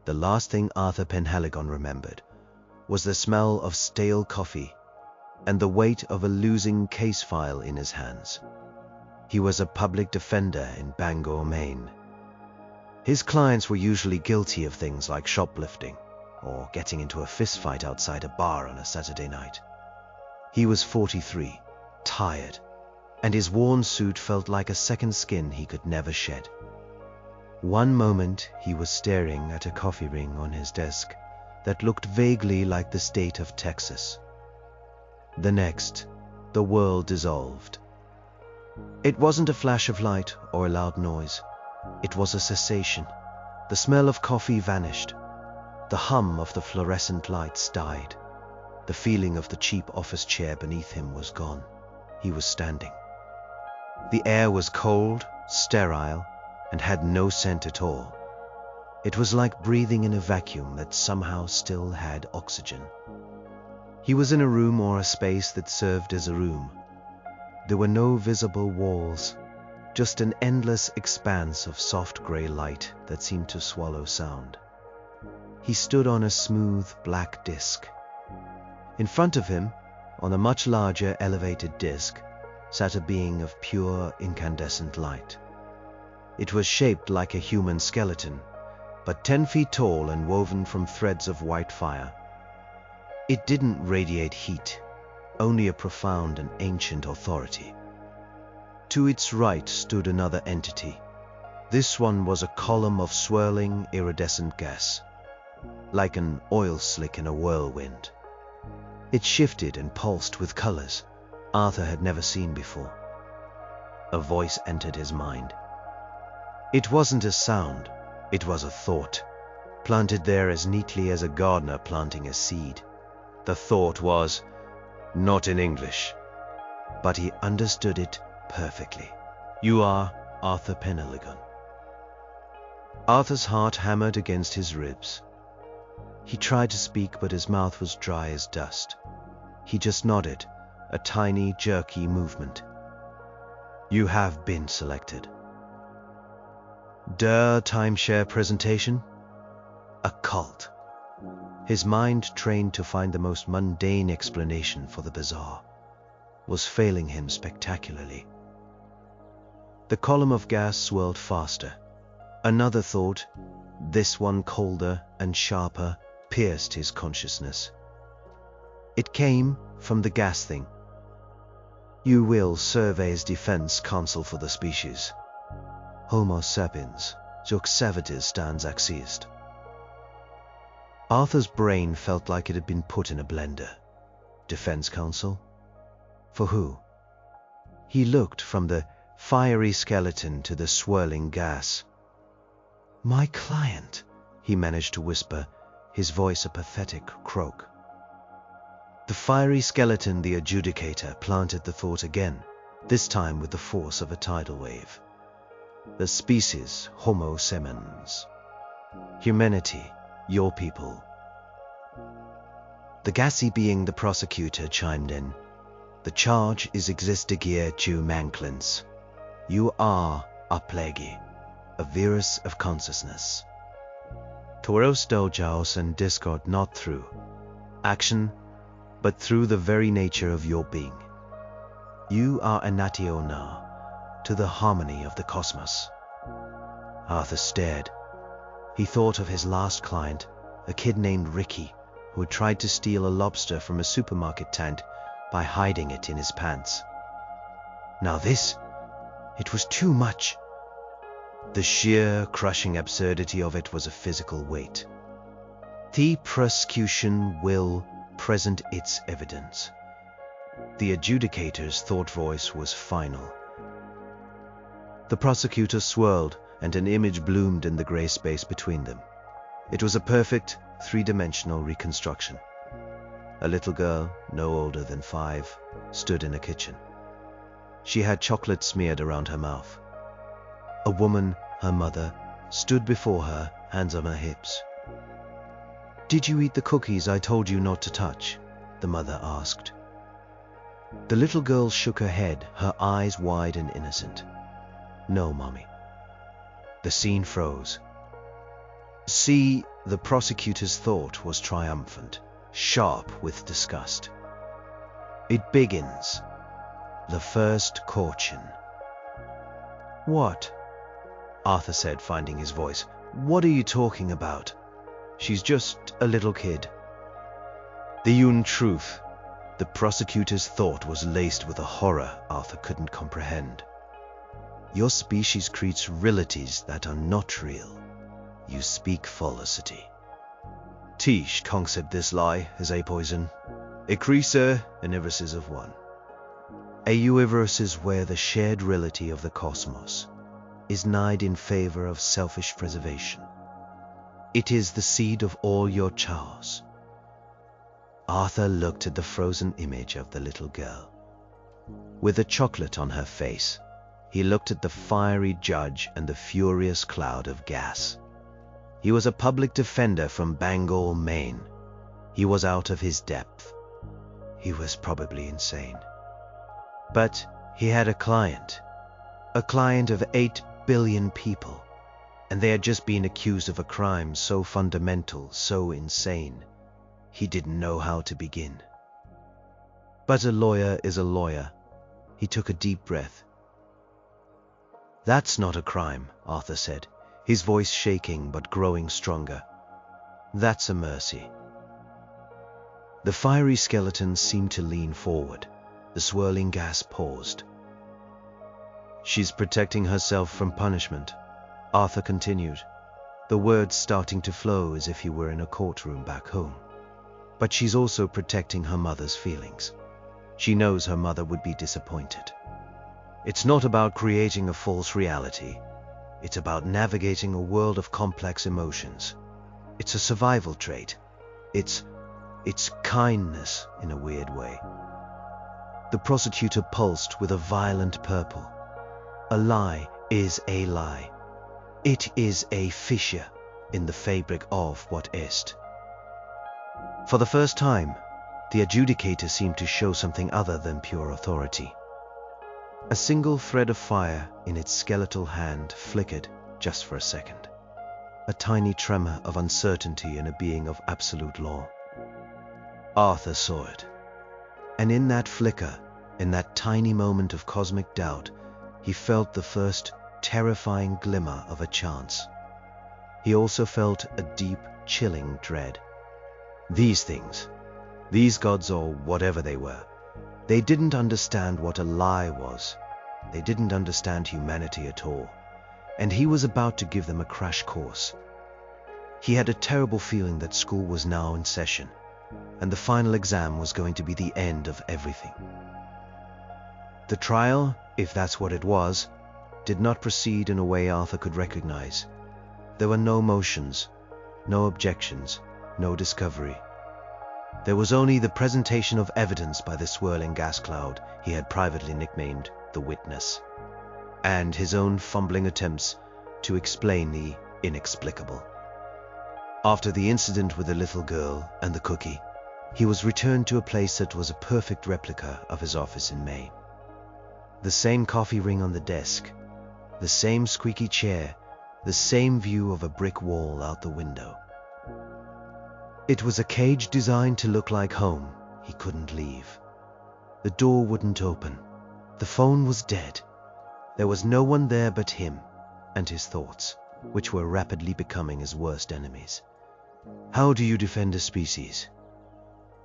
The last thing Arthur Penhaligon remembered was the smell of stale coffee and the weight of a losing case file in his hands. He was a public defender in Bangor, Maine. His clients were usually guilty of things like shoplifting or getting into a fistfight outside a bar on a Saturday night. He was 43, tired, and his worn suit felt like a second skin he could never shed. One moment he was staring at a coffee ring on his desk that looked vaguely like the state of Texas. The next, the world dissolved. It wasn't a flash of light or a loud noise. It was a cessation. The smell of coffee vanished. The hum of the fluorescent lights died. The feeling of the cheap office chair beneath him was gone. He was standing. The air was cold, sterile, and had no scent at all. It was like breathing in a vacuum that somehow still had oxygen. He was in a room or a space that served as a room. There were no visible walls, just an endless expanse of soft gray light that seemed to swallow sound. He stood on a smooth black disc. In front of him, on a much larger elevated disc, sat a being of pure incandescent light. It was shaped like a human skeleton, but 10 feet tall and woven from threads of white fire. It didn't radiate heat, only a profound and ancient authority. To its right stood another entity. This one was a column of swirling, iridescent gas, like an oil slick in a whirlwind. It shifted and pulsed with colors Arthur had never seen before. A voice entered his mind. It wasn't a sound, it was a thought, planted there as neatly as a gardener planting a seed. The thought was, not in English, but he understood it perfectly. You are Arthur Penhaligon. Arthur's heart hammered against his ribs. He tried to speak, but his mouth was dry as dust. He just nodded, a tiny, jerky movement. You have been selected. Der timeshare presentation? A cult. His mind, trained to find the most mundane explanation for the bizarre, was failing him spectacularly. The column of gas swirled faster. Another thought, this one colder and sharper, pierced his consciousness. It came from the gas thing. You will serve as defense counsel for the species. Homo sapiens, Joxavitis stands axist. Arthur's brain felt like it had been put in a blender. Defense counsel? For who? He looked from the fiery skeleton to the swirling gas. My client, he managed to whisper, his voice a pathetic croak. The fiery skeleton, the adjudicator, planted the thought again, this time with the force of a tidal wave. The species, Homo sapiens. Humanity, your people. The gassy being, the prosecutor, chimed in. The charge is existigia tu manklins. You are a plague, a virus of consciousness. Toros dojaos and discord not through action, but through the very nature of your being. You are a natio na, to the harmony of the cosmos. Arthur stared. He thought of his last client, a kid named Ricky, who had tried to steal a lobster from a supermarket tent by hiding it in his pants. Now this, it was too much. The sheer, crushing absurdity of it was a physical weight. The prosecution will present its evidence. The adjudicator's thought voice was final. The prosecutor swirled, and an image bloomed in the gray space between them. It was a perfect, three-dimensional reconstruction. A little girl, no older than 5, stood in a kitchen. She had chocolate smeared around her mouth. A woman, her mother, stood before her, hands on her hips. Did you eat the cookies I told you not to touch? The mother asked. The little girl shook her head, her eyes wide and innocent. No, Mommy. The scene froze. See, The prosecutor's thought was triumphant, sharp with disgust. It begins. The first caution. What? Arthur said, finding his voice. What are you talking about? She's just a little kid. The untruth. The prosecutor's thought was laced with a horror Arthur couldn't comprehend. Your species creates realities that are not real. You speak falsity. Tish concept this lie is a poison. A creaser and eversis of one. A universe is where the shared reality of the cosmos is nighed in favor of selfish preservation. It is the seed of all your chaos. Arthur looked at the frozen image of the little girl. With the chocolate on her face, he looked at the fiery judge and the furious cloud of gas. He was a public defender from Bangor, Maine. He was out of his depth. He was probably insane. But he had a client of 8 billion people, and they had just been accused of a crime so fundamental, so insane, he didn't know how to begin. But a lawyer is a lawyer. He took a deep breath. That's not a crime, Arthur said, his voice shaking but growing stronger. That's a mercy. The fiery skeleton seemed to lean forward. The swirling gas paused. She's protecting herself from punishment, Arthur continued, the words starting to flow as if he were in a courtroom back home. But she's also protecting her mother's feelings. She knows her mother would be disappointed. It's not about creating a false reality. It's about navigating a world of complex emotions. It's a survival trait. It's kindness in a weird way. The prosecutor pulsed with a violent purple. A lie is a lie. It is a fissure in the fabric of what is. For the first time, the adjudicator seemed to show something other than pure authority. A single thread of fire in its skeletal hand flickered just for a second. A tiny tremor of uncertainty in a being of absolute law. Arthur saw it. And in that flicker, in that tiny moment of cosmic doubt, he felt the first terrifying glimmer of a chance. He also felt a deep, chilling dread. These things, these gods or whatever they were, they didn't understand what a lie was. They didn't understand humanity at all. And he was about to give them a crash course. He had a terrible feeling that school was now in session, and the final exam was going to be the end of everything. The trial, if that's what it was, did not proceed in a way Arthur could recognize. There were no motions, no objections, no discovery. There was only the presentation of evidence by the swirling gas cloud he had privately nicknamed the Witness, and his own fumbling attempts to explain the inexplicable. After the incident with the little girl and the cookie, he was returned to a place that was a perfect replica of his office in Maine. The same coffee ring on the desk, the same squeaky chair, the same view of a brick wall out the window. It was a cage designed to look like home. He couldn't leave. The door wouldn't open. The phone was dead. There was no one there but him and his thoughts, which were rapidly becoming his worst enemies. How do you defend a species?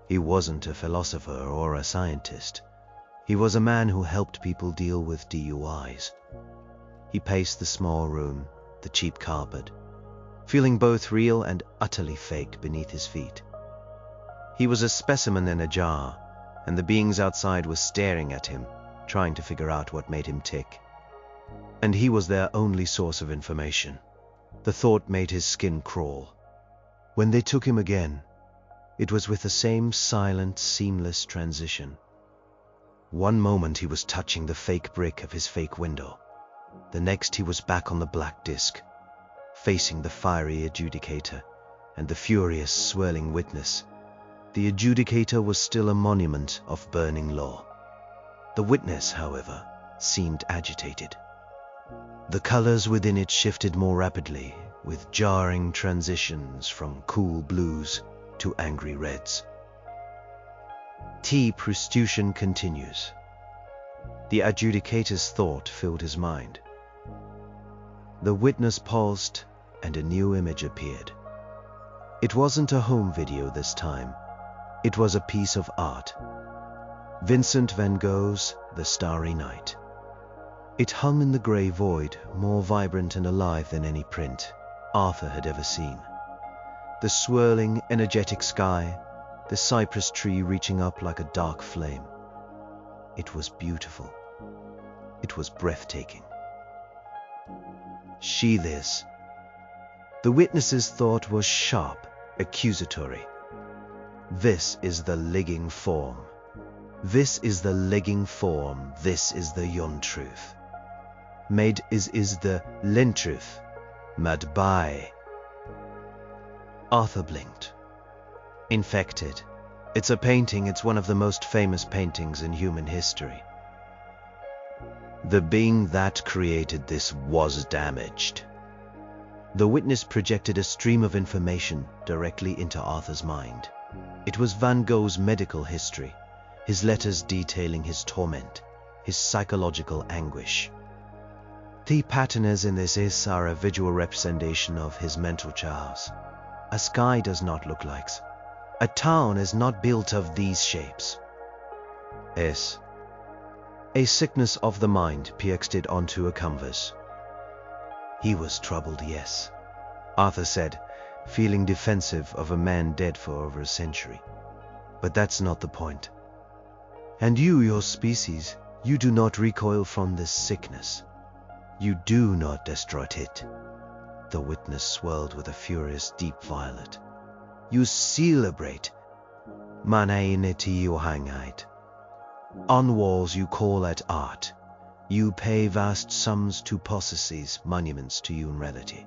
He wasn't a philosopher or a scientist. He was a man who helped people deal with DUIs. He paced the small room, the cheap carpet, feeling both real and utterly fake beneath his feet. He was a specimen in a jar, and the beings outside were staring at him, trying to figure out what made him tick. And he was their only source of information. The thought made his skin crawl. When they took him again, it was with the same silent, seamless transition. One moment he was touching the fake brick of his fake window. The next he was back on the black disc, facing the fiery adjudicator and the furious, swirling witness. The adjudicator was still a monument of burning law. The witness, however, seemed agitated. The colors within it shifted more rapidly, with jarring transitions from cool blues to angry reds. Prosecution continues. The adjudicator's thought filled his mind. The witness paused, and a new image appeared. It wasn't a home video this time. It was a piece of art. Vincent van Gogh's The Starry Night. It hung in the grey void, more vibrant and alive than any print Arthur had ever seen. The swirling, energetic sky, the cypress tree reaching up like a dark flame. It was beautiful. It was breathtaking. She this. The witness's thought was sharp, accusatory. This is the ligging form. This is the ligging form. This is the untruth. Made is the lentruth. Mad by. Arthur blinked. Infected. It's a painting. It's one of the most famous paintings in human history. The being that created this was damaged. The witness projected a stream of information directly into Arthur's mind. It was Van Gogh's medical history, his letters detailing his torment, his psychological anguish. The patterns in this are a visual representation of his mental chaos. A sky does not look like. A town is not built of these shapes. S. A sickness of the mind projected onto a canvas. He was troubled, yes, Arthur said, feeling defensive of a man dead for over a century. But that's not the point. And you, your species, you do not recoil from this sickness. You do not destroy it. The witness swirled with a furious deep violet. You celebrate. Manainity you hang out. On walls you call it art. You pay vast sums to possesses, monuments to human reality.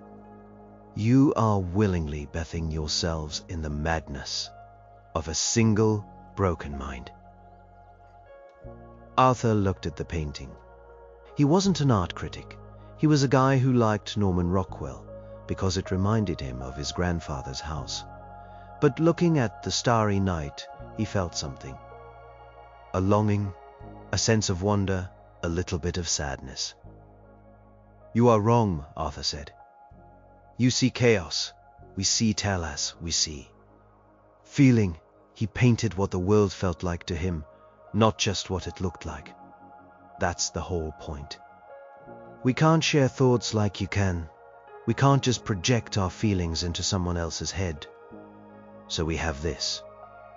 You are willingly bathing yourselves in the madness of a single broken mind. Arthur looked at the painting. He wasn't an art critic. He was a guy who liked Norman Rockwell because it reminded him of his grandfather's house. But looking at The Starry Night, he felt something. A longing, a sense of wonder, a little bit of sadness. You are wrong, Arthur said. You see chaos. We see Talas, we see. Feeling, he painted what the world felt like to him, not just what it looked like. That's the whole point. We can't share thoughts like you can. We can't just project our feelings into someone else's head. So we have this.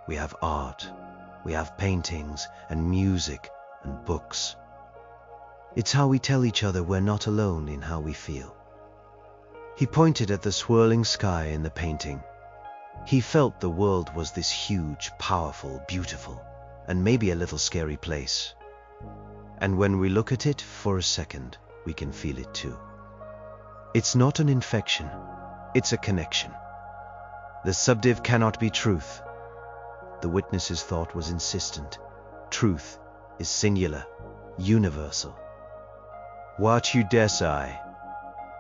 We have art. We have paintings and music and books. It's how we tell each other we're not alone in how we feel. He pointed at the swirling sky in the painting. He felt the world was this huge, powerful, beautiful, and maybe a little scary place. And when we look at it for a second, we can feel it too. It's not an infection, it's a connection. The subdiv cannot be truth. The witness's thought was insistent. Truth is singular, universal. What you decide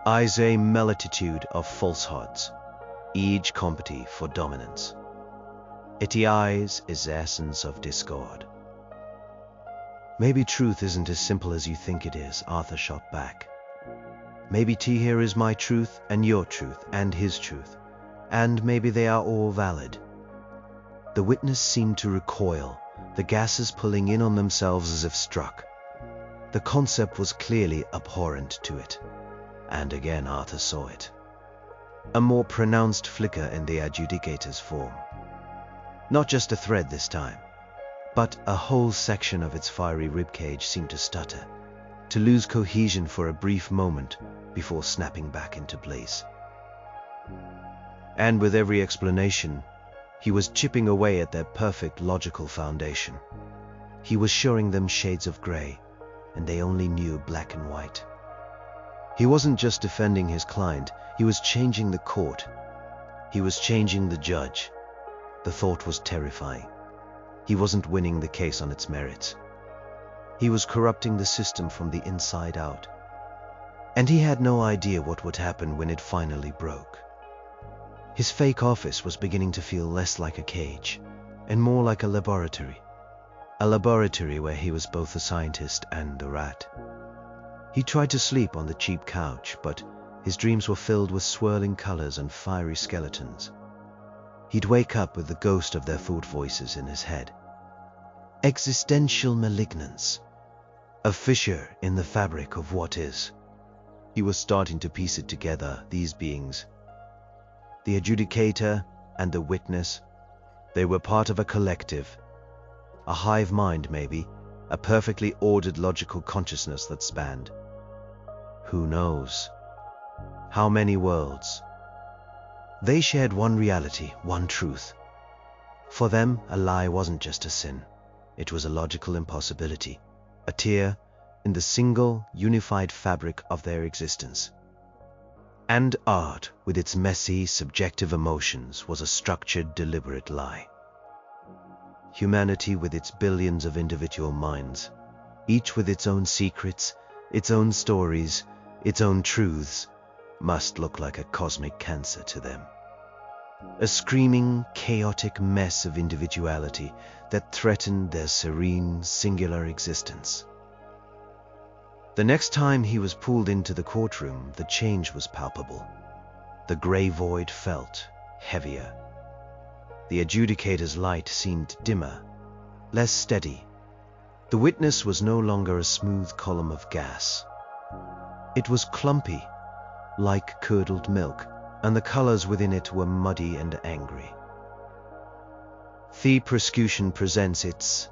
is a multitude of falsehoods, each compete for dominance. It is the essence of discord. Maybe truth isn't as simple as you think it is, Arthur shot back. Maybe here is my truth and your truth and his truth, and maybe they are all valid. The witness seemed to recoil, the gases pulling in on themselves as if struck. The concept was clearly abhorrent to it, and again Arthur saw it. A more pronounced flicker in the adjudicator's form. Not just a thread this time, but a whole section of its fiery ribcage seemed to stutter, to lose cohesion for a brief moment before snapping back into place. And with every explanation, he was chipping away at their perfect logical foundation. He was showing them shades of grey, and they only knew black and white. He wasn't just defending his client, he was changing the court. He was changing the judge. The thought was terrifying. He wasn't winning the case on its merits. He was corrupting the system from the inside out. And he had no idea what would happen when it finally broke. His fake office was beginning to feel less like a cage and more like a laboratory where he was both a scientist and a rat. He tried to sleep on the cheap couch, but his dreams were filled with swirling colors and fiery skeletons. He'd wake up with the ghost of their thought voices in his head. Existential malignancy, a fissure in the fabric of what is. He was starting to piece it together, these beings. The adjudicator and the witness, they were part of a collective, a hive mind maybe, a perfectly ordered logical consciousness that spanned, who knows, how many worlds. They shared one reality, one truth. For them, a lie wasn't just a sin. It was a logical impossibility, a tear in the single, unified fabric of their existence. And art, with its messy, subjective emotions, was a structured, deliberate lie. Humanity, with its billions of individual minds, each with its own secrets, its own stories, its own truths, must look like a cosmic cancer to them. A screaming, chaotic mess of individuality that threatened their serene, singular existence. The next time he was pulled into the courtroom, the change was palpable. The gray void felt heavier. The adjudicator's light seemed dimmer, less steady. The witness was no longer a smooth column of gas. It was clumpy, like curdled milk, and the colors within it were muddy and angry. The prosecution presents its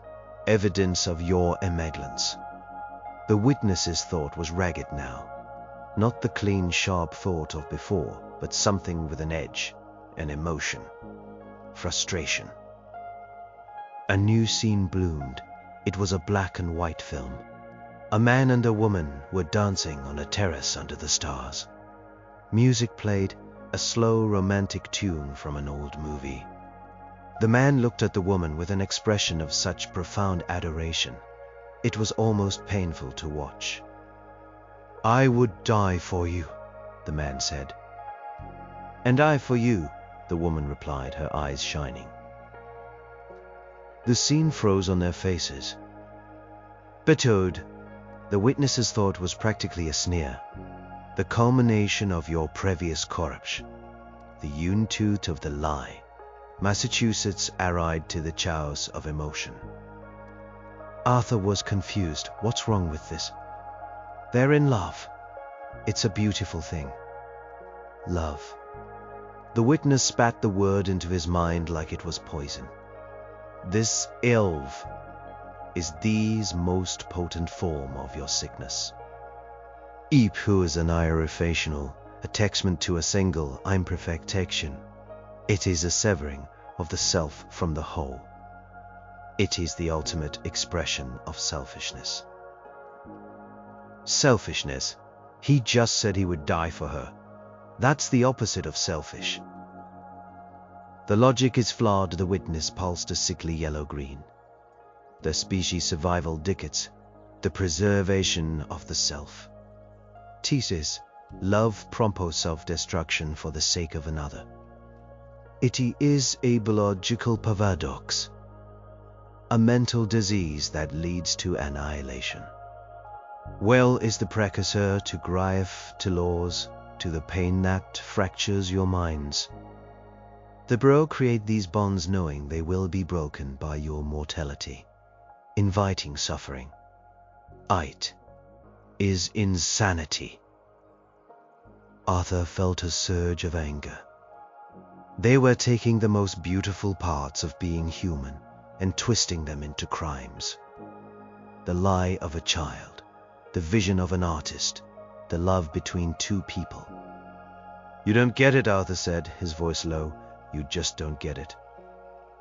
evidence of your malignancy. The witness's thought was ragged now, not the clean, sharp thought of before, but something with an edge, an emotion, frustration. A new scene bloomed. It was a black and white film. A man and a woman were dancing on a terrace under the stars. Music played, a slow, romantic tune from an old movie. The man looked at the woman with an expression of such profound adoration. It was almost painful to watch. "I would die for you," the man said. "And I for you," the woman replied, her eyes shining. The scene froze on their faces. Betode, the witness's thought was practically a sneer. The culmination of your previous corruption, the untooth of the lie. Massachusetts allied to the chaos of emotion. Arthur was confused. What's wrong with this? They're in love. It's a beautiful thing. Love. The witness spat the word into his mind like it was poison. This ilve is the most potent form of your sickness. Eep, who is an irrational attachment to a single imperfection. It is a severing of the self from the whole. It is the ultimate expression of selfishness. Selfishness. He just said he would die for her. That's the opposite of selfish. The logic is flawed. The witness pulsed a sickly yellow-green. The species survival dictates the preservation of the self. Thesis: love prompts self-destruction for the sake of another. It is a biological paradox, a mental disease that leads to annihilation. Will is the precursor to grief, to laws, to the pain that fractures your minds. The bro create these bonds knowing they will be broken by your mortality, inviting suffering. It is insanity. Arthur felt a surge of anger. They were taking the most beautiful parts of being human and twisting them into crimes. The lie of a child, the vision of an artist, the love between two people. "You don't get it," Arthur said, his voice low. "You just don't get it.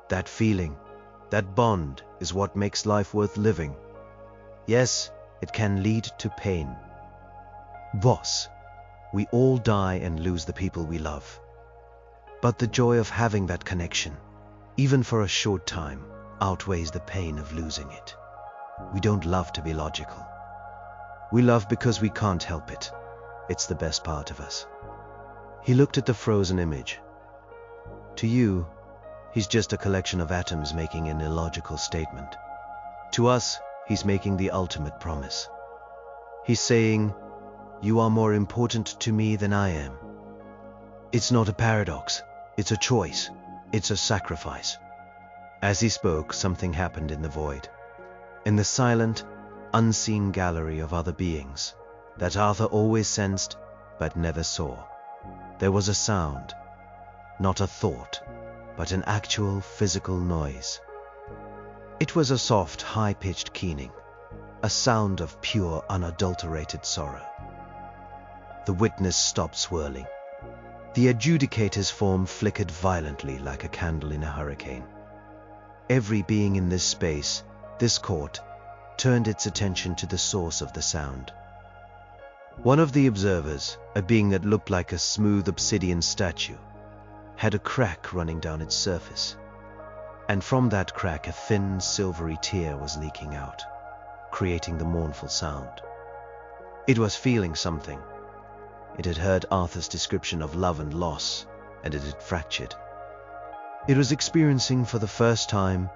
That feeling, that bond is what makes life worth living. Yes, it can lead to pain. Boss, we all die and lose the people we love. But the joy of having that connection, even for a short time, outweighs the pain of losing it. We don't love to be logical. We love because we can't help it. It's the best part of us. He looked at the frozen image. To you, he's just a collection of atoms making an illogical statement. To us, he's making the ultimate promise. He's saying, you are more important to me than I am. It's not a paradox. It's a choice. It's a sacrifice. As he spoke, something happened in the void. In the silent, unseen gallery of other beings that Arthur always sensed but never saw, there was a sound, not a thought, but an actual physical noise. It was a soft, high-pitched keening, a sound of pure, unadulterated sorrow. The witness stopped swirling. The adjudicator's form flickered violently like a candle in a hurricane. Every being in this space, this court, turned its attention to the source of the sound. One of the observers, a being that looked like a smooth obsidian statue, had a crack running down its surface, and from that crack a thin, silvery tear was leaking out, creating the mournful sound. It was feeling something. It had heard Arthur's description of love and loss, and it had fractured. It was experiencing for the first time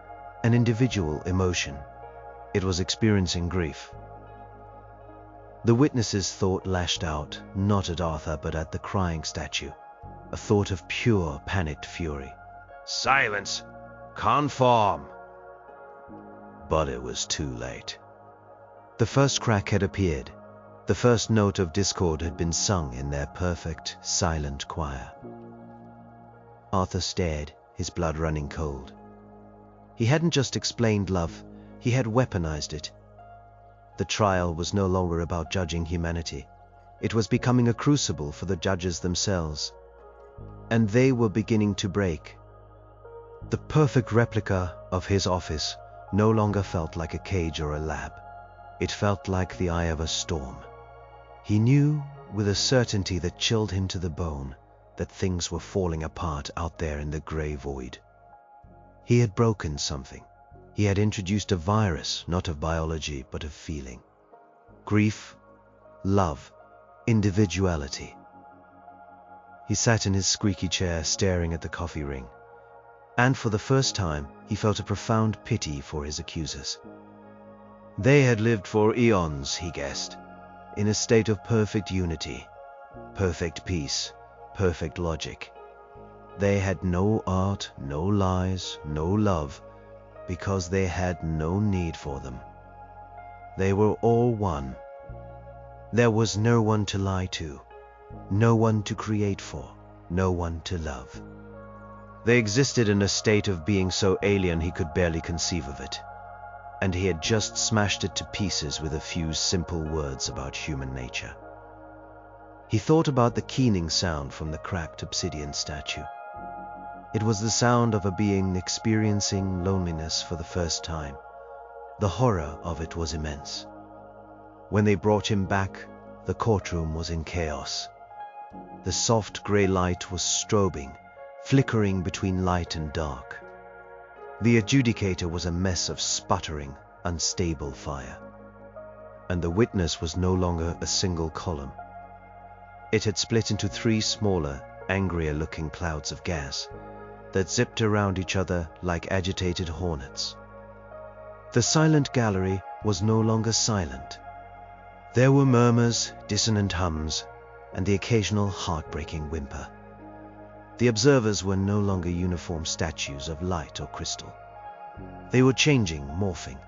an individual emotion. It was experiencing grief. The witness's thought lashed out, not at Arthur but at the crying statue, a thought of pure, panicked fury. Silence! Conform! But it was too late. The first crack had appeared. The first note of discord had been sung in their perfect, silent choir. Arthur stared, his blood running cold. He hadn't just explained love, he had weaponized it. The trial was no longer about judging humanity. It was becoming a crucible for the judges themselves. And they were beginning to break. The perfect replica of his office no longer felt like a cage or a lab. It felt like the eye of a storm. He knew, with a certainty that chilled him to the bone, that things were falling apart out there in the gray void. He had broken something. He had introduced a virus, not of biology, but of feeling. Grief, love, individuality. He sat in his squeaky chair, staring at the coffee ring. And for the first time, he felt a profound pity for his accusers. They had lived for eons, he guessed, in a state of perfect unity, perfect peace, perfect logic. They had no art, no lies, no love, because they had no need for them. They were all one. There was no one to lie to, no one to create for, no one to love. They existed in a state of being so alien he could barely conceive of it, and he had just smashed it to pieces with a few simple words about human nature. He thought about the keening sound from the cracked obsidian statue. It was the sound of a being experiencing loneliness for the first time. The horror of it was immense. When they brought him back, the courtroom was in chaos. The soft gray light was strobing, flickering between light and dark. The adjudicator was a mess of sputtering, unstable fire. And the witness was no longer a single column. It had split into three smaller, angrier-looking clouds of gas that zipped around each other like agitated hornets. The silent gallery was no longer silent. There were murmurs, dissonant hums, and the occasional heartbreaking whimper. The observers were no longer uniform statues of light or crystal. They were changing, morphing.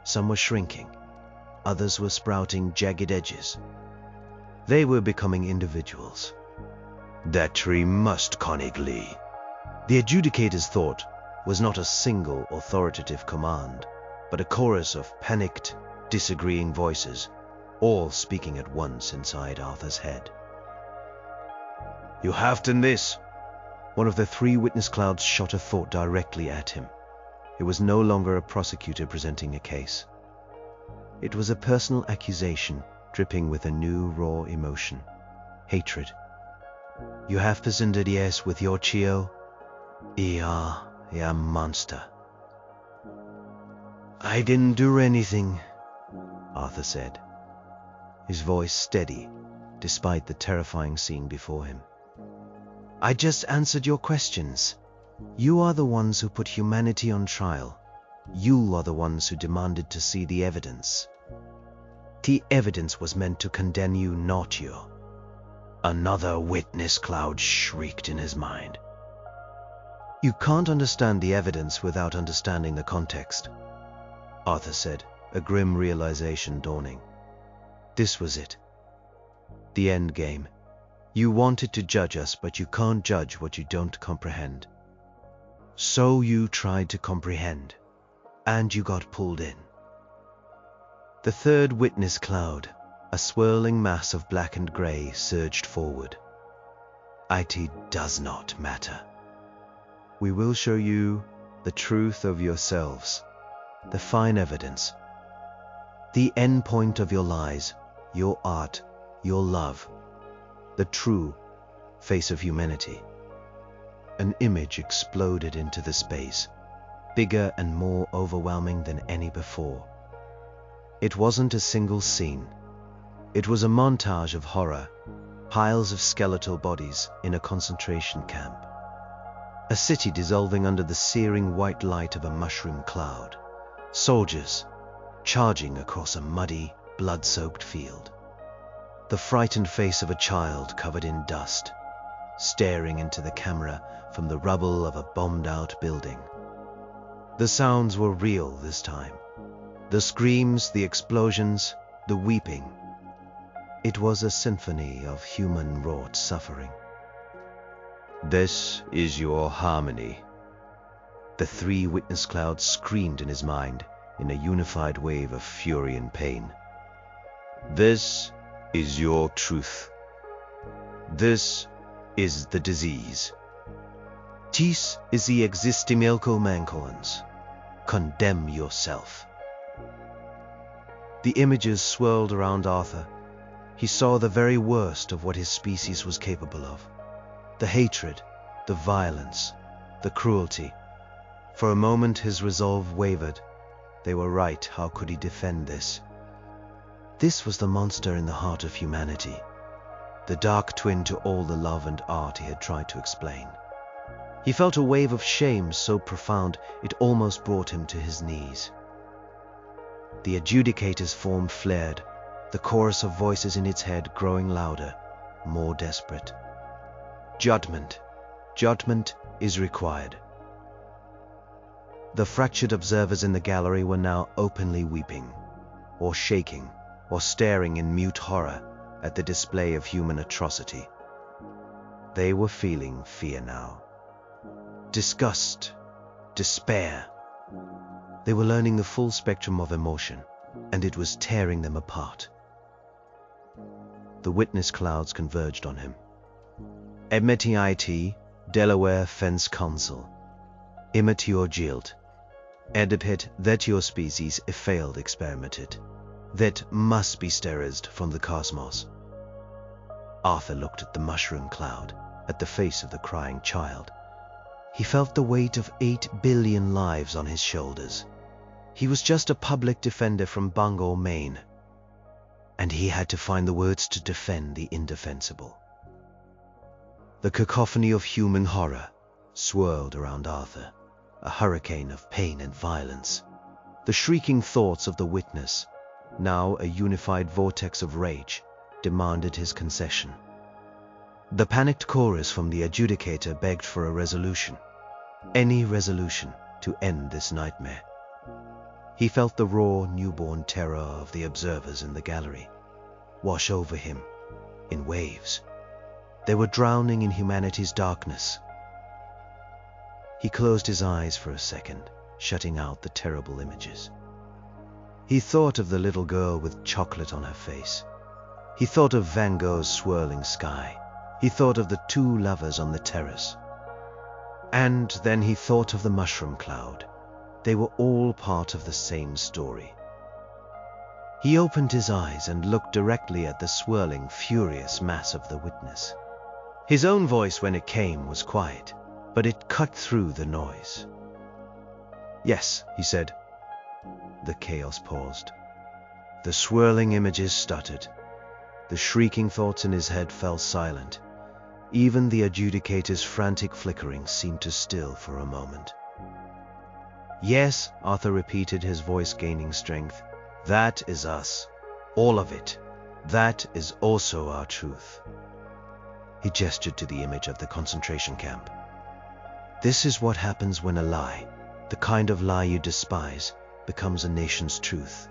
Some were shrinking. Others were sprouting jagged edges. They were becoming individuals. That tree must connively. The adjudicator's thought was not a single authoritative command, but a chorus of panicked, disagreeing voices, all speaking at once inside Arthur's head. You have done this. One of the three witness clouds shot a thought directly at him. It was no longer a prosecutor presenting a case. It was a personal accusation dripping with a new raw emotion, hatred. You have presented yes with your Chio? Yeah, monster. I didn't do anything, Arthur said, his voice steady, despite the terrifying scene before him. "I just answered your questions. You are the ones who put humanity on trial. You are the ones who demanded to see the evidence. The evidence was meant to condemn you, not you." Another witness cloud shrieked in his mind. "You can't understand the evidence without understanding the context," Arthur said, a grim realization dawning. This was it. The end game. You wanted to judge us, but you can't judge what you don't comprehend. So you tried to comprehend, and you got pulled in. The third witness cloud, a swirling mass of black and gray, surged forward. "It does not matter. We will show you the truth of yourselves, the fine evidence, the end point of your lies, your art, your love, the true face of humanity." An image exploded into the space, bigger and more overwhelming than any before. It wasn't a single scene. It was a montage of horror, piles of skeletal bodies in a concentration camp, a city dissolving under the searing white light of a mushroom cloud, soldiers charging across a muddy, blood-soaked field, the frightened face of a child covered in dust, staring into the camera from the rubble of a bombed-out building. The sounds were real this time. The screams, the explosions, the weeping. It was a symphony of human-wrought suffering. "This is your harmony," the three witness clouds screamed in his mind in a unified wave of fury and pain. "This is your truth. This is the disease. This is the existential mancolans. Condemn yourself." The images swirled around Arthur. He saw the very worst of what his species was capable of. The hatred, the violence, the cruelty. For a moment his resolve wavered. They were right. How could he defend this? This was the monster in the heart of humanity, the dark twin to all the love and art he had tried to explain. He felt a wave of shame so profound it almost brought him to his knees. The adjudicator's form flared, the chorus of voices in its head growing louder, more desperate. "Judgment. Judgment is required." The fractured observers in the gallery were now openly weeping, or shaking, or staring in mute horror at the display of human atrocity. They were feeling fear now. Disgust, despair. They were learning the full spectrum of emotion, and it was tearing them apart. The witness clouds converged on him. "Admit Delaware Fence Council. Immature Jilt. Admit that your species a failed experimented. That must be sterilized from the cosmos." Arthur looked at the mushroom cloud, at the face of the crying child. He felt the weight of 8 billion lives on his shoulders. He was just a public defender from Bangor, Maine, and he had to find the words to defend the indefensible. The cacophony of human horror swirled around Arthur, a hurricane of pain and violence. The shrieking thoughts of the witness, now a unified vortex of rage, demanded his concession. The panicked chorus from the adjudicator begged for a resolution, any resolution to end this nightmare. He felt the raw, newborn terror of the observers in the gallery wash over him in waves. They were drowning in humanity's darkness. He closed his eyes for a second, shutting out the terrible images. He thought of the little girl with chocolate on her face. He thought of Van Gogh's swirling sky. He thought of the 2 lovers on the terrace. And then he thought of the mushroom cloud. They were all part of the same story. He opened his eyes and looked directly at the swirling, furious mass of the witness. His own voice, when it came, was quiet, but it cut through the noise. "Yes," he said. The chaos paused. The swirling images stuttered. The shrieking thoughts in his head fell silent. Even the adjudicator's frantic flickering seemed to still for a moment. "Yes," Arthur repeated, his voice gaining strength. "That is us. All of it. That is also our truth." He gestured to the image of the concentration camp. "This is what happens when a lie, the kind of lie you despise, becomes a nation's truth.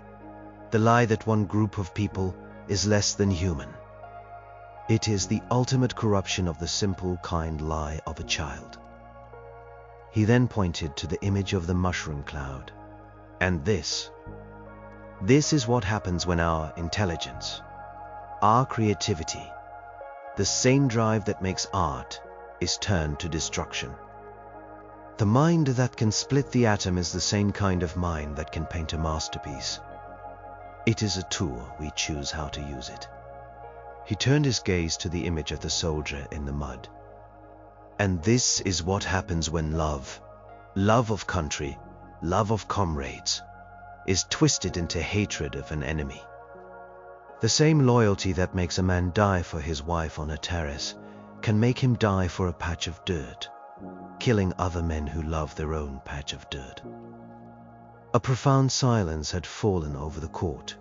The lie that one group of people is less than human. It is the ultimate corruption of the simple, kind lie of a child." He then pointed to the image of the mushroom cloud. "And this is what happens when our intelligence, our creativity, the same drive that makes art, is turned to destruction. The mind that can split the atom is the same kind of mind that can paint a masterpiece. It is a tool, we choose how to use it." He turned his gaze to the image of the soldier in the mud. "And this is what happens when love of country, love of comrades, is twisted into hatred of an enemy. The same loyalty that makes a man die for his wife on a terrace can make him die for a patch of dirt, killing other men who love their own patch of dirt." A profound silence had fallen over the court.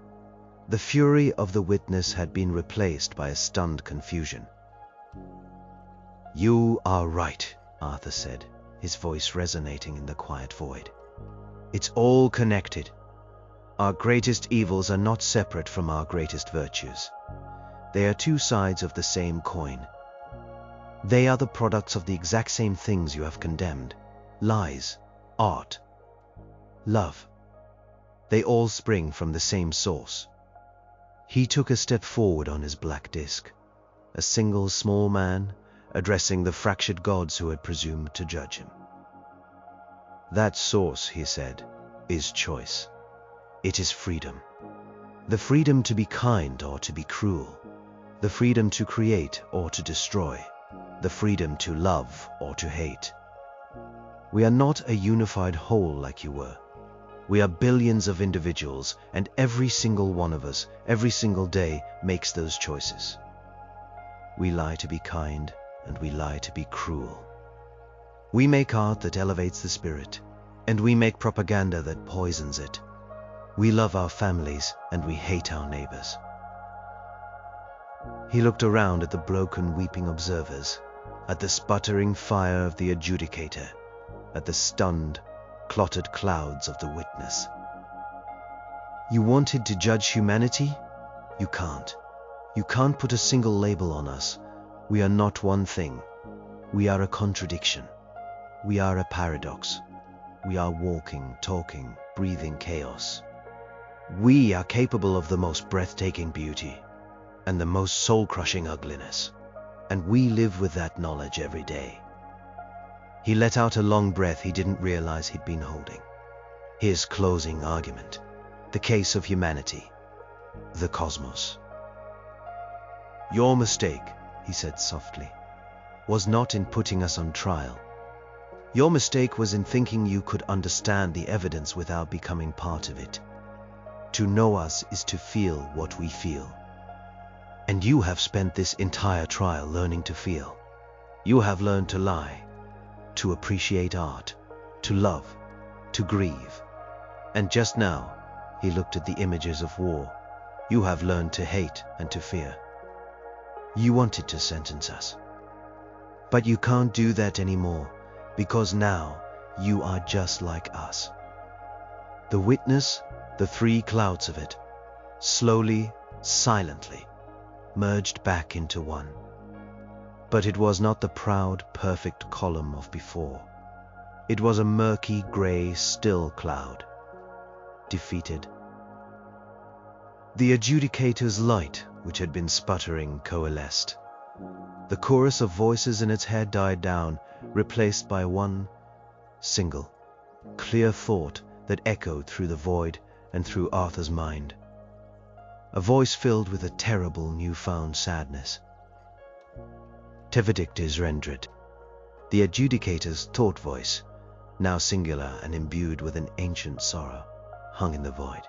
The fury of the witness had been replaced by a stunned confusion. "You are right," Arthur said, his voice resonating in the quiet void. "It's all connected. Our greatest evils are not separate from our greatest virtues. They are two sides of the same coin. They are the products of the exact same things you have condemned: lies, art, love. They all spring from the same source." He took a step forward on his black disc, a single small man addressing the fractured gods who had presumed to judge him. "That source," he said, "is choice. It is freedom. The freedom to be kind or to be cruel. The freedom to create or to destroy. The freedom to love or to hate. We are not a unified whole like you were. We are billions of individuals, and every single one of us, every single day, makes those choices. We lie to be kind, and we lie to be cruel. We make art that elevates the spirit, and we make propaganda that poisons it. We love our families, and we hate our neighbors." He looked around at the broken, weeping observers, at the sputtering fire of the adjudicator, at the stunned, clotted clouds of the witness. "You wanted to judge humanity? You can't. You can't put a single label on us. We are not one thing. We are a contradiction. We are a paradox. We are walking, talking, breathing chaos. We are capable of the most breathtaking beauty and the most soul-crushing ugliness, and we live with that knowledge every day." He let out a long breath he didn't realize he'd been holding. His closing argument, the case of humanity, the cosmos. "Your mistake," he said softly, "was not in putting us on trial. Your mistake was in thinking you could understand the evidence without becoming part of it. To know us is to feel what we feel. And you have spent this entire trial learning to feel. You have learned to lie, to appreciate art, to love, to grieve. And just now," he looked at the images of war, "you have learned to hate and to fear. You wanted to sentence us. But you can't do that anymore, because now you are just like us." The witness, the three clouds of it, slowly, silently, merged back into one. But it was not the proud, perfect column of before. It was a murky, gray, still cloud. Defeated. The adjudicator's light, which had been sputtering, coalesced. The chorus of voices in its head died down, replaced by one single, clear thought that echoed through the void and through Arthur's mind. A voice filled with a terrible newfound sadness. "The verdict is rendered." The adjudicator's thought voice, now singular and imbued with an ancient sorrow, hung in the void.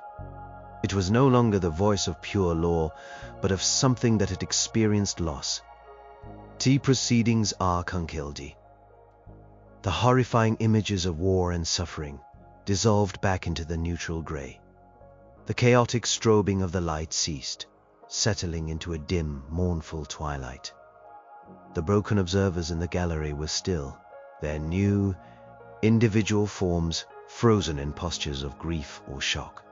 It was no longer the voice of pure law, but of something that had experienced loss. T proceedings are concildi. The horrifying images of war and suffering dissolved back into the neutral grey. The chaotic strobing of the light ceased, settling into a dim, mournful twilight. The broken observers in the gallery were still, their new, individual forms frozen in postures of grief or shock.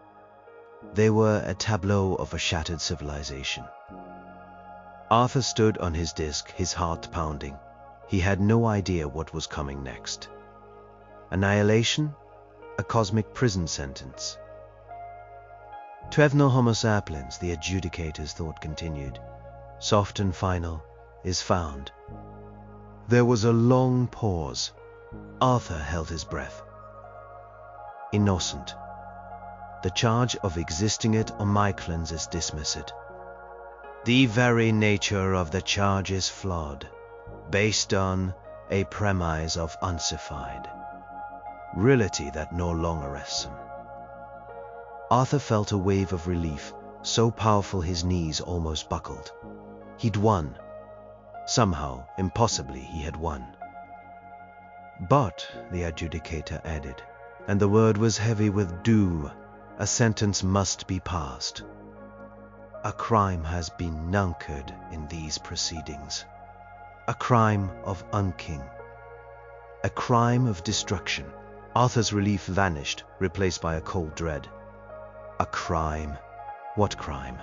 They were a tableau of a shattered civilization. Arthur stood on his disc, his heart pounding. He had no idea what was coming next. Annihilation? A cosmic prison sentence. Tvevno homo sapiens, the adjudicator's thought continued, soft and final, is found. There was a long pause. Arthur held his breath. Innocent. The charge of existing it on my cleanses dismiss it. The very nature of the charge is flawed, based on a premise of uncified reality that no longer rests him. Arthur felt a wave of relief, so powerful his knees almost buckled. He'd won. Somehow, impossibly, he had won. But, the adjudicator added, and the word was heavy with doom, a sentence must be passed. A crime has been nunkered in these proceedings. A crime of unking. A crime of destruction. Arthur's relief vanished, replaced by a cold dread. A crime? What crime?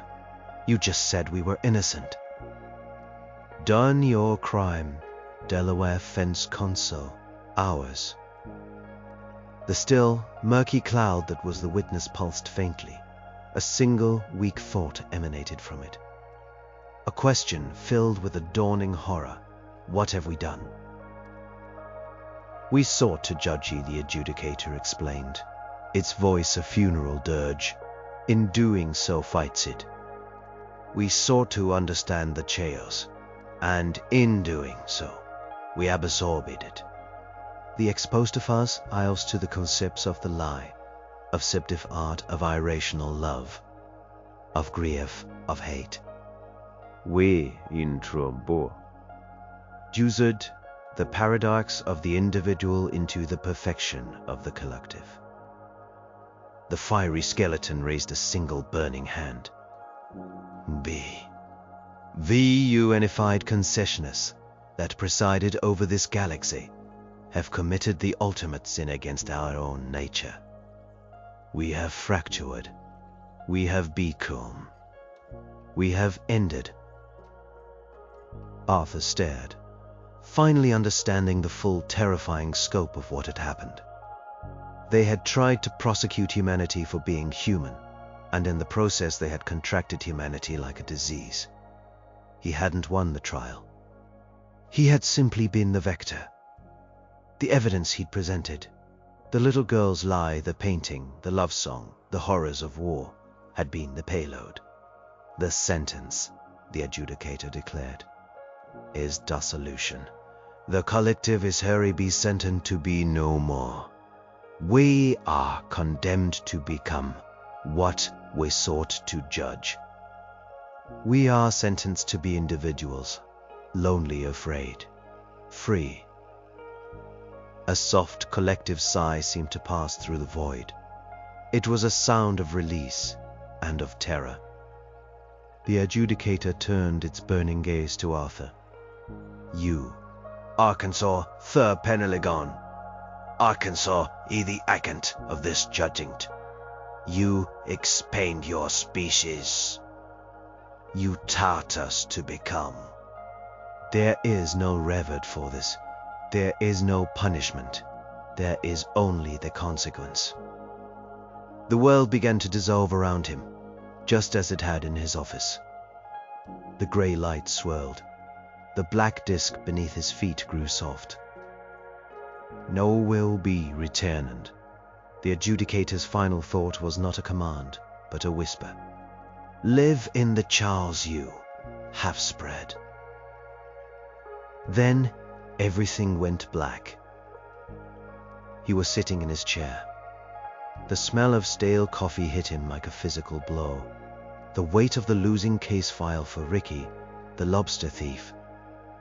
You just said we were innocent. Done your crime, Delaware Fence Consul. Ours. The still, murky cloud that was the witness pulsed faintly. A single, weak thought emanated from it. A question filled with a dawning horror. What have we done? We sought to judge ye, the adjudicator explained, its voice a funeral dirge. In doing so fights it. We sought to understand the chaos, and in doing so, we absorbed it. The expostifas ios to the concepts of the lie, of subjective art, of irrational love, of grief, of hate. We introbo. Used the paradox of the individual into the perfection of the collective. The fiery skeleton raised a single burning hand. The unified concessionists that presided over this galaxy have committed the ultimate sin against our own nature. We have fractured. We have become. We have ended. Arthur stared, finally understanding the full terrifying scope of what had happened. They had tried to prosecute humanity for being human, and in the process they had contracted humanity like a disease. He hadn't won the trial. He had simply been the vector. The evidence he'd presented, the little girl's lie, the painting, the love song, the horrors of war, had been the payload. The sentence, the adjudicator declared, is dissolution. The collective is hereby be sentenced to be no more. We are condemned to become what we sought to judge. We are sentenced to be individuals, lonely, afraid, free. A soft collective sigh seemed to pass through the void. It was a sound of release and of terror. The adjudicator turned its burning gaze to Arthur. You, Arkansas, third Peneligon. Arkansas, ye the agent of this judgment. You expand your species. You taught us to become. There is no reward for this. There is no punishment. There is only the consequence. The world began to dissolve around him, just as it had in his office. The grey light swirled. The black disk beneath his feet grew soft. No will be returned. The adjudicator's final thought was not a command, but a whisper. Live in the Charles you have spread. Then everything went black. He was sitting in his chair. The smell of stale coffee hit him like a physical blow. The weight of the losing case file for Ricky, the lobster thief,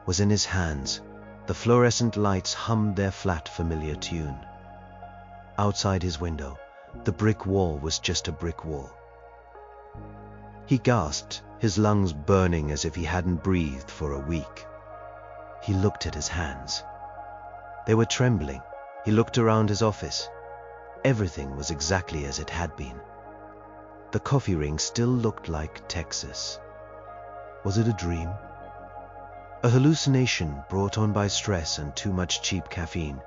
was in his hands. The fluorescent lights hummed their flat, familiar tune. Outside his window, the brick wall was just a brick wall. He gasped, his lungs burning as if he hadn't breathed for a week. He looked at his hands. They were trembling. He looked around his office. Everything was exactly as it had been. The coffee ring still looked like Texas. Was it a dream? A hallucination brought on by stress and too much cheap caffeine?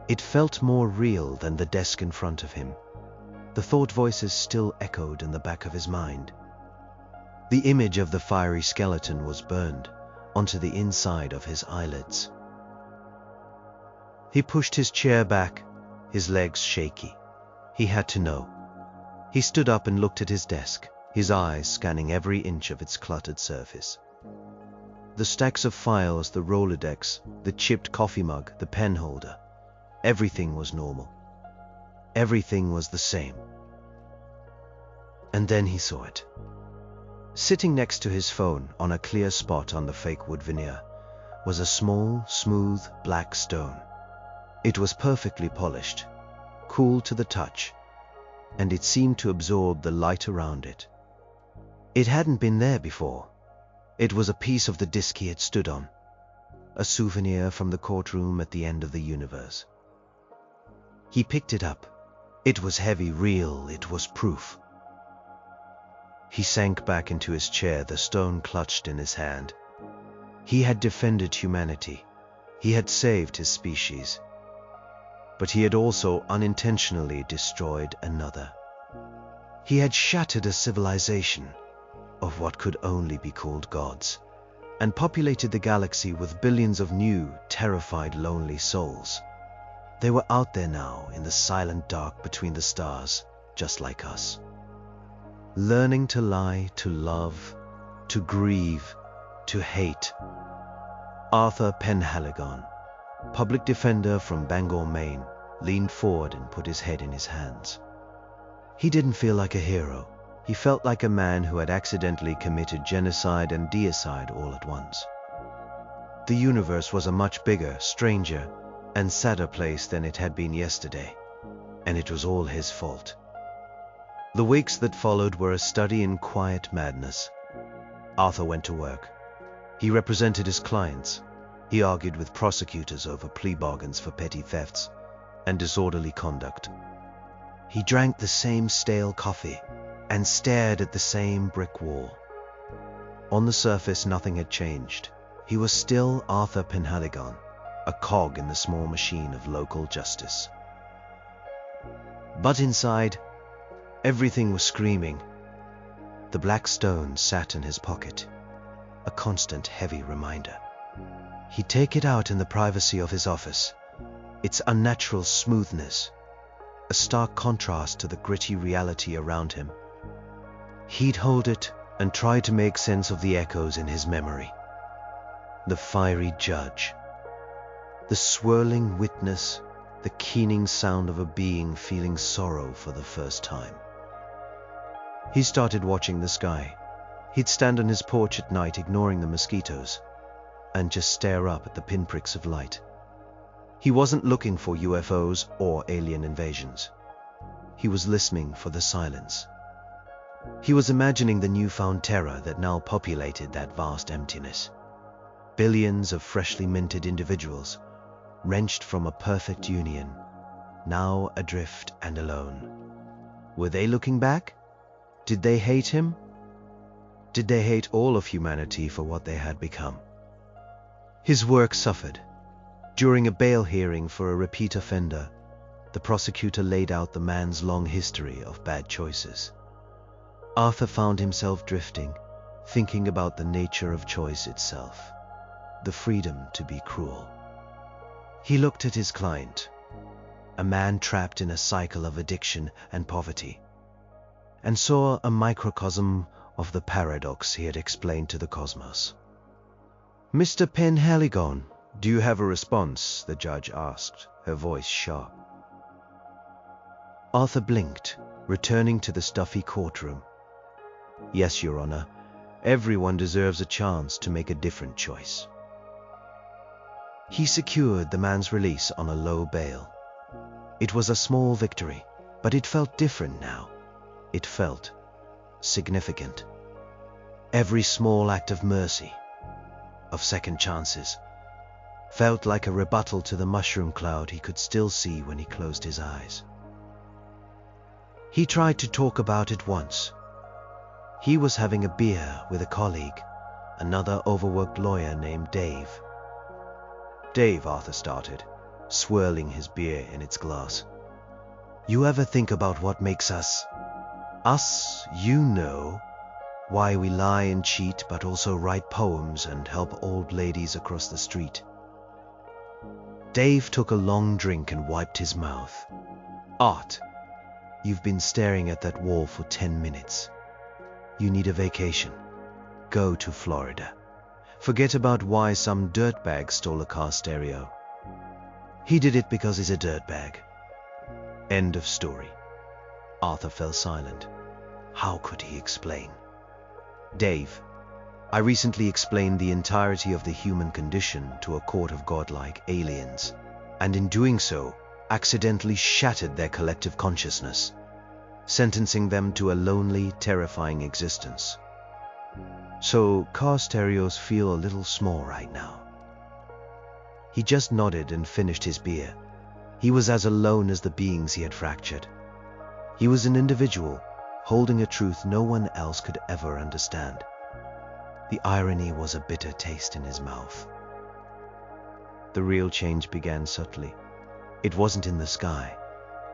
It felt more real than the desk in front of him. The thought voices still echoed in the back of his mind. The image of the fiery skeleton was burned onto the inside of his eyelids. He pushed his chair back, his legs shaky. He had to know. He stood up and looked at his desk, his eyes scanning every inch of its cluttered surface. The stacks of files, the Rolodex, the chipped coffee mug, the pen holder. Everything was normal. Everything was the same. And then he saw it. Sitting next to his phone on a clear spot on the fake wood veneer was a small, smooth, black stone. It was perfectly polished, cool to the touch, and it seemed to absorb the light around it. It hadn't been there before. It was a piece of the disk he had stood on, a souvenir from the courtroom at the end of the universe. He picked it up. It was heavy, real, it was proof. He sank back into his chair, the stone clutched in his hand. He had defended humanity. He had saved his species. But he had also unintentionally destroyed another. He had shattered a civilization of what could only be called gods, and populated the galaxy with billions of new, terrified, lonely souls. They were out there now in the silent dark between the stars, just like us. Learning to lie, to love, to grieve, to hate. Arthur Penhaligon, public defender from Bangor, Maine, leaned forward and put his head in his hands. He didn't feel like a hero. He felt like a man who had accidentally committed genocide and deicide all at once. The universe was a much bigger, stranger, and sadder place than it had been yesterday, and it was all his fault. The weeks that followed were a study in quiet madness. Arthur went to work. He represented his clients. He argued with prosecutors over plea bargains for petty thefts and disorderly conduct. He drank the same stale coffee and stared at the same brick wall. On the surface, nothing had changed. He was still Arthur Penhaligon, a cog in the small machine of local justice. But inside, everything was screaming. The black stone sat in his pocket, a constant heavy reminder. He'd take it out in the privacy of his office, its unnatural smoothness, a stark contrast to the gritty reality around him. He'd hold it and try to make sense of the echoes in his memory. The fiery judge, the swirling witness, the keening sound of a being feeling sorrow for the first time. He started watching the sky. He'd stand on his porch at night, ignoring the mosquitoes, and just stare up at the pinpricks of light. He wasn't looking for UFOs or alien invasions. He was listening for the silence. He was imagining the newfound terror that now populated that vast emptiness. Billions of freshly minted individuals, wrenched from a perfect union, now adrift and alone. Were they looking back? Did they hate him? Did they hate all of humanity for what they had become? His work suffered. During a bail hearing for a repeat offender, the prosecutor laid out the man's long history of bad choices. Arthur found himself drifting, thinking about the nature of choice itself, the freedom to be cruel. He looked at his client, a man trapped in a cycle of addiction and poverty, and saw a microcosm of the paradox he had explained to the cosmos. "Mr. Penhaligon, do you have a response?" the judge asked, her voice sharp. Arthur blinked, returning to the stuffy courtroom. Yes, Your Honor, everyone deserves a chance to make a different choice. He secured the man's release on a low bail. It was a small victory, but it felt different now. It felt significant. Every small act of mercy, of second chances, felt like a rebuttal to the mushroom cloud he could still see when he closed his eyes. He tried to talk about it once. He was having a beer with a colleague, another overworked lawyer named Dave. Dave, Arthur started, swirling his beer in its glass. You ever think about what makes us, you know, why we lie and cheat but also write poems and help old ladies across the street? Dave took a long drink and wiped his mouth. Art, you've been staring at that wall for 10 minutes. You need a vacation. Go to Florida. Forget about why some dirtbag stole a car stereo. He did it because he's a dirtbag. End of story. Arthur fell silent. How could he explain? Dave, I recently explained the entirety of the human condition to a court of godlike aliens, and in doing so, accidentally shattered their collective consciousness, sentencing them to a lonely, terrifying existence. So, car stereos feel a little small right now. He just nodded and finished his beer. He was as alone as the beings he had fractured. He was an individual, holding a truth no one else could ever understand. The irony was a bitter taste in his mouth. The real change began subtly. It wasn't in the sky.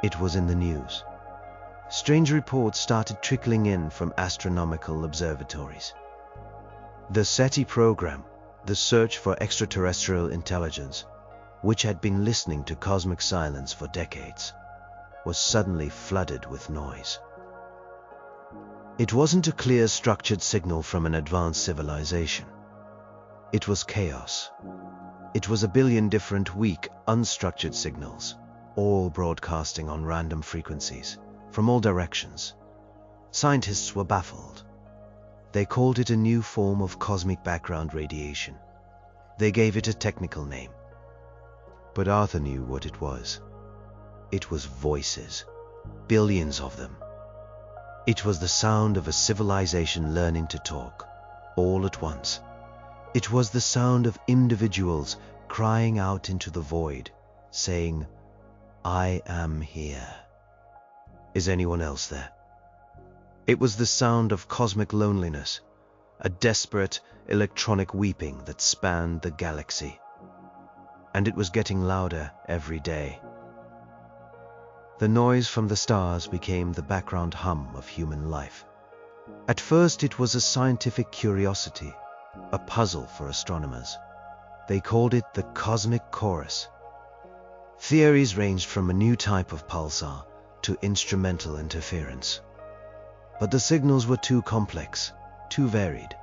It was in the news. Strange reports started trickling in from astronomical observatories. The SETI program, the search for extraterrestrial intelligence, which had been listening to cosmic silence for decades, was suddenly flooded with noise. It wasn't a clear, structured signal from an advanced civilization. It was chaos. It was a billion different, weak, unstructured signals, all broadcasting on random frequencies, from all directions. Scientists were baffled. They called it a new form of cosmic background radiation. They gave it a technical name. But Arthur knew what it was. It was voices, billions of them. It was the sound of a civilization learning to talk, all at once. It was the sound of individuals crying out into the void, saying, I am here. Is anyone else there? It was the sound of cosmic loneliness, a desperate electronic weeping that spanned the galaxy. And it was getting louder every day. The noise from the stars became the background hum of human life. At first it was a scientific curiosity, a puzzle for astronomers. They called it the cosmic chorus. Theories ranged from a new type of pulsar to instrumental interference. But the signals were too complex, too varied.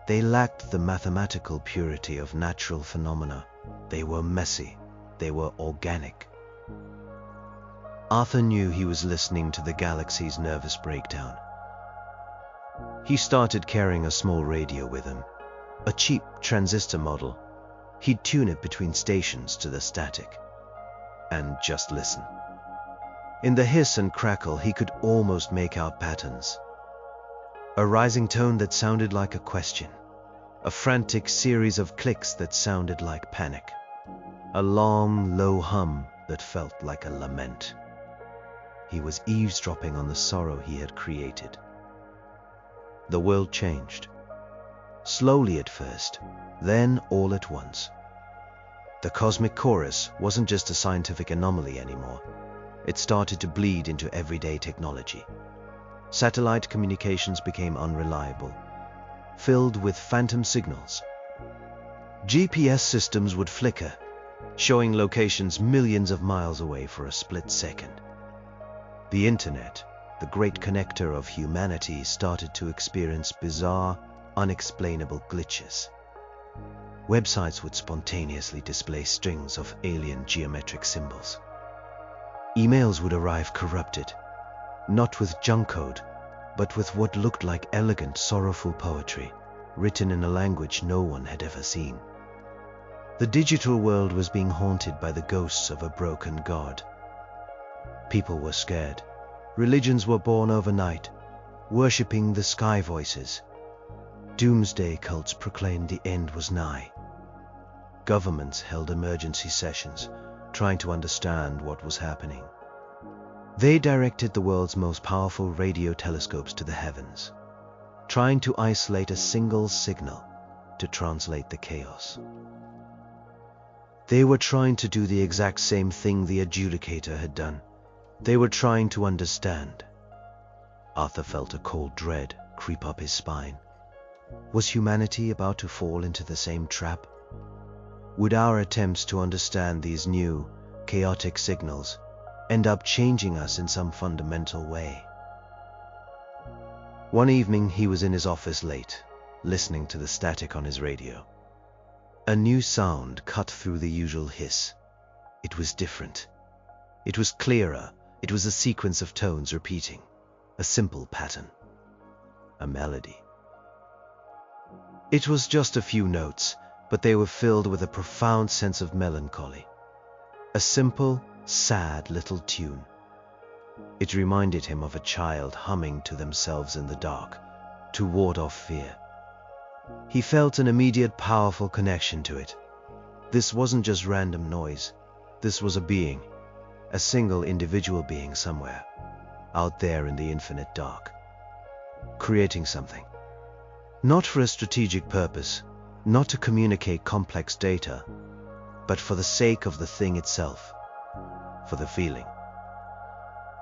They lacked the mathematical purity of natural phenomena. They were messy. They were organic. Arthur knew he was listening to the galaxy's nervous breakdown. He started carrying a small radio with him, a cheap transistor model. He'd tune it between stations to the static, and just listen. In the hiss and crackle, he could almost make out patterns. A rising tone that sounded like a question, a frantic series of clicks that sounded like panic, a long, low hum that felt like a lament. He was eavesdropping on the sorrow he had created. The world changed. Slowly at first, then all at once. The cosmic chorus wasn't just a scientific anomaly anymore. It started to bleed into everyday technology. Satellite communications became unreliable, filled with phantom signals. GPS systems would flicker, showing locations millions of miles away for a split second. The internet, the great connector of humanity, started to experience bizarre, unexplainable glitches. Websites would spontaneously display strings of alien geometric symbols. Emails would arrive corrupted, not with junk code, but with what looked like elegant, sorrowful poetry, written in a language no one had ever seen. The digital world was being haunted by the ghosts of a broken god. People were scared. Religions were born overnight, worshipping the sky voices. Doomsday cults proclaimed the end was nigh. Governments held emergency sessions, trying to understand what was happening. They directed the world's most powerful radio telescopes to the heavens, trying to isolate a single signal to translate the chaos. They were trying to do the exact same thing the adjudicator had done. They were trying to understand. Arthur felt a cold dread creep up his spine. Was humanity about to fall into the same trap? Would our attempts to understand these new, chaotic signals end up changing us in some fundamental way? One evening he was in his office late, listening to the static on his radio. A new sound cut through the usual hiss. It was different. It was clearer. It was a sequence of tones repeating, a simple pattern, a melody. It was just a few notes, but they were filled with a profound sense of melancholy. A simple, sad little tune. It reminded him of a child humming to themselves in the dark, to ward off fear. He felt an immediate, powerful connection to it. This wasn't just random noise. This was a being, a single individual being somewhere, out there in the infinite dark, creating something. Not for a strategic purpose, not to communicate complex data, but for the sake of the thing itself, for the feeling.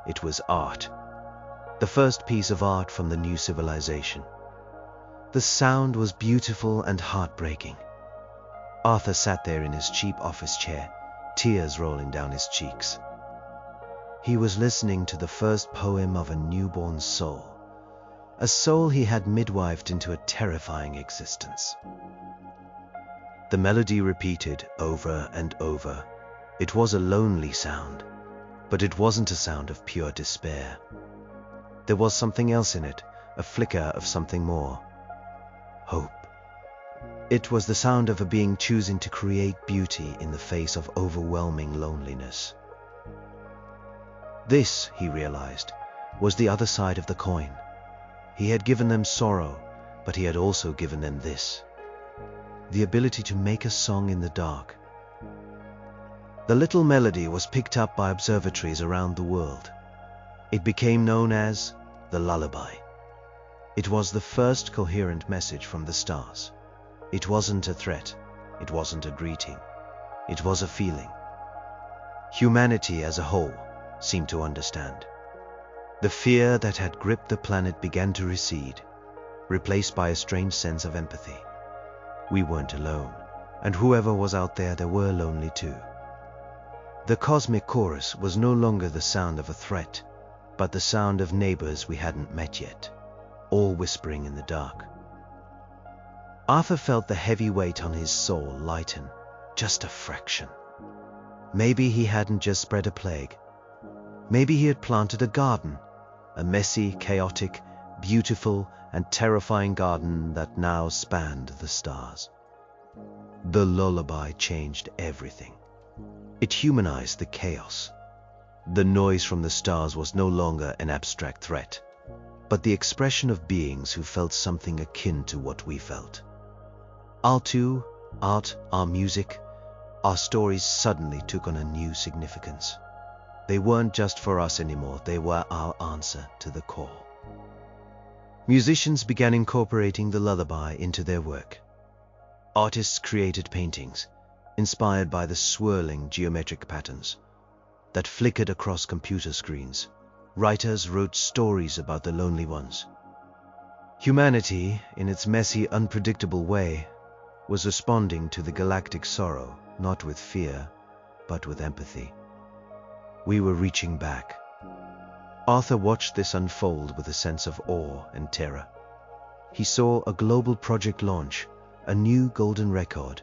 It was art, the first piece of art from the new civilization. The sound was beautiful and heartbreaking. Arthur sat there in his cheap office chair, tears rolling down his cheeks. He was listening to the first poem of a newborn soul, a soul he had midwifed into a terrifying existence. The melody repeated over and over. It was a lonely sound, but it wasn't a sound of pure despair. There was something else in it, a flicker of something more. Hope. It was the sound of a being choosing to create beauty in the face of overwhelming loneliness. This, he realized, was the other side of the coin. He had given them sorrow, but he had also given them this: the ability to make a song in the dark. The little melody was picked up by observatories around the world. It became known as the lullaby. It was the first coherent message from the stars. It wasn't a threat. It wasn't a greeting. It was a feeling. Humanity as a whole seemed to understand. The fear that had gripped the planet began to recede, replaced by a strange sense of empathy. We weren't alone, and whoever was out there, they were lonely too. The cosmic chorus was no longer the sound of a threat, but the sound of neighbors we hadn't met yet, all whispering in the dark. Arthur felt the heavy weight on his soul lighten, just a fraction. Maybe he hadn't just spread a plague. Maybe he had planted a garden, a messy, chaotic, beautiful, and terrifying garden that now spanned the stars. The lullaby changed everything. It humanized the chaos. The noise from the stars was no longer an abstract threat, but the expression of beings who felt something akin to what we felt. Our art, our music, our stories suddenly took on a new significance. They weren't just for us anymore, they were our answer to the call. Musicians began incorporating the lullaby into their work. Artists created paintings, inspired by the swirling geometric patterns that flickered across computer screens. Writers wrote stories about the lonely ones. Humanity, in its messy, unpredictable way, was responding to the galactic sorrow, not with fear, but with empathy. We were reaching back. Arthur watched this unfold with a sense of awe and terror. He saw a global project launch, a new golden record,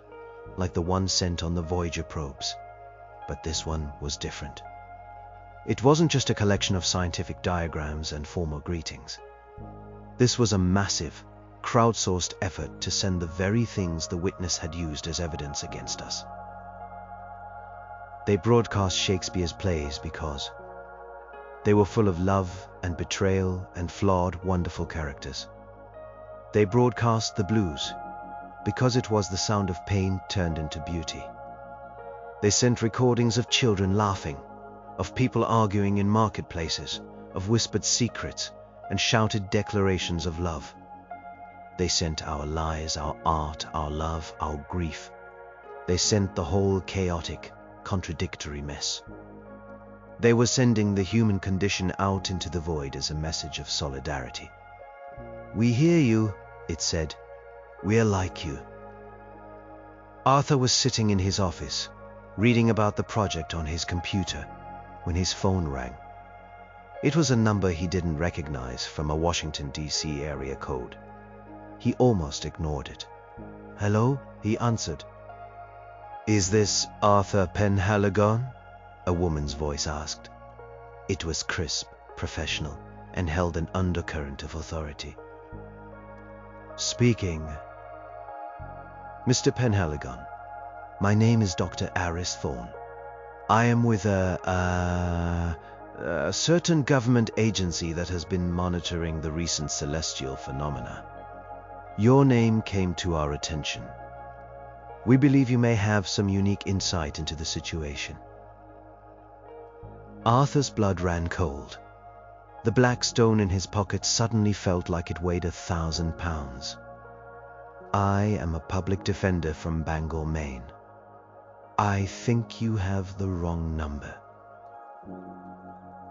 like the one sent on the Voyager probes. But this one was different. It wasn't just a collection of scientific diagrams and formal greetings. This was a massive, crowdsourced effort to send the very things the witness had used as evidence against us. They broadcast Shakespeare's plays because they were full of love and betrayal and flawed, wonderful characters. They broadcast the blues because it was the sound of pain turned into beauty. They sent recordings of children laughing, of people arguing in marketplaces, of whispered secrets and shouted declarations of love. They sent our lies, our art, our love, our grief. They sent the whole chaotic, contradictory mess. They were sending the human condition out into the void as a message of solidarity. "We hear you," it said. "We are like you." Arthur was sitting in his office, reading about the project on his computer, when his phone rang. It was a number he didn't recognize from a Washington, D.C. area code. He almost ignored it. "Hello?" he answered. "Is this Arthur Penhaligon?" a woman's voice asked. It was crisp, professional, and held an undercurrent of authority. "Speaking." "Mr. Penhaligon, my name is Dr. Aris Thorne. I am with a certain government agency that has been monitoring the recent celestial phenomena. Your name came to our attention. We believe you may have some unique insight into the situation." Arthur's blood ran cold. The black stone in his pocket suddenly felt like it weighed 1,000 pounds. "I am a public defender from Bangor, Maine. I think you have the wrong number."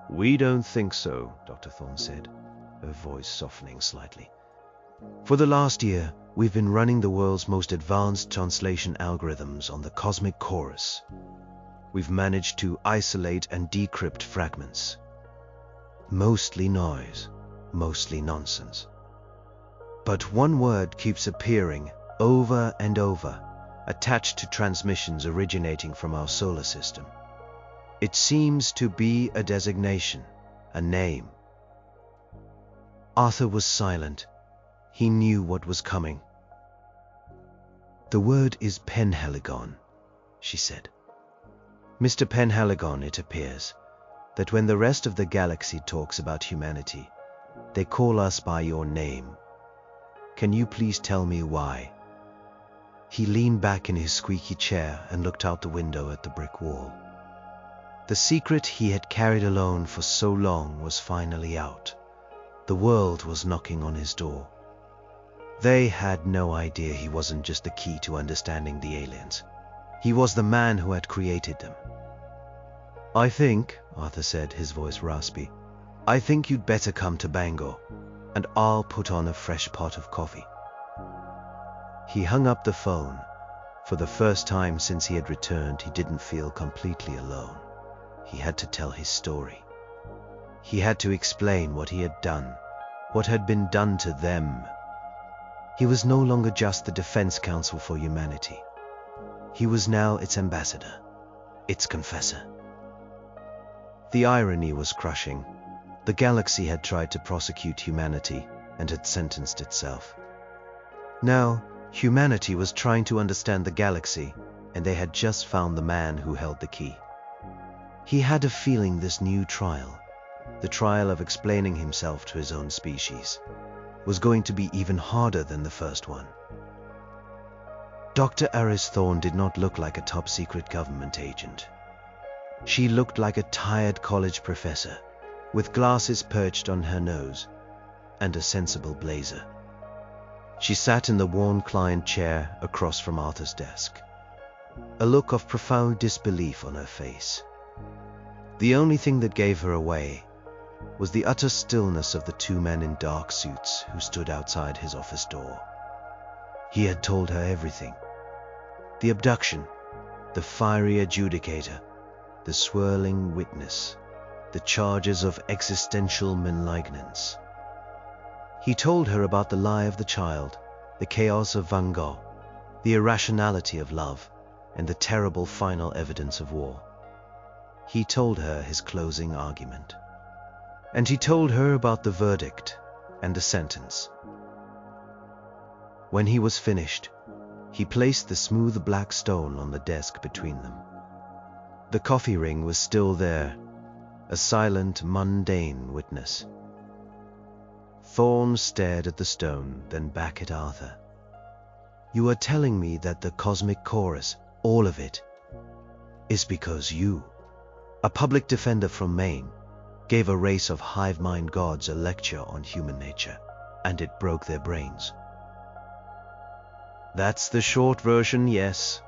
"We don't think so," Dr. Thorne said, her voice softening slightly. "For the last year, we've been running the world's most advanced translation algorithms on the cosmic chorus. We've managed to isolate and decrypt fragments. Mostly noise, mostly nonsense. But one word keeps appearing over and over, attached to transmissions originating from our solar system. It seems to be a designation, a name." Arthur was silent. He knew what was coming. "The word is Penhaligon," she said. "Mr. Penhaligon, it appears that when the rest of the galaxy talks about humanity, they call us by your name. Can you please tell me why?" He leaned back in his squeaky chair and looked out the window at the brick wall. The secret he had carried alone for so long was finally out. The world was knocking on his door. They had no idea he wasn't just the key to understanding the aliens. He was the man who had created them. "I think," Arthur said, his voice raspy, "I think you'd better come to Bangor, and I'll put on a fresh pot of coffee." He hung up the phone. For the first time since he had returned, he didn't feel completely alone. He had to tell his story. He had to explain what he had done, what had been done to them. He was no longer just the Defense Council for Humanity. He was now its ambassador, its confessor. The irony was crushing. The galaxy had tried to prosecute humanity and had sentenced itself. Now, humanity was trying to understand the galaxy, and they had just found the man who held the key. He had a feeling this new trial, the trial of explaining himself to his own species, was going to be even harder than the first one. Dr. Aris Thorne did not look like a top-secret government agent. She looked like a tired college professor, with glasses perched on her nose and a sensible blazer. She sat in the worn client chair across from Arthur's desk, a look of profound disbelief on her face. The only thing that gave her away was the utter stillness of the two men in dark suits who stood outside his office door. He had told her everything. The abduction, the fiery adjudicator, the swirling witness, the charges of existential malignancy. He told her about the lie of the child, the chaos of Van Gogh, the irrationality of love, and the terrible final evidence of war. he told her his closing argument. And he told her about the verdict and the sentence. When he was finished, he placed the smooth black stone on the desk between them. The coffee ring was still there, a silent, mundane witness. Thorne stared at the stone, then back at Arthur. "You are telling me that the cosmic chorus, all of it, is because you, a public defender from Maine, gave a race of hive-mind gods a lecture on human nature, and it broke their brains?" "That's the short version, yes,"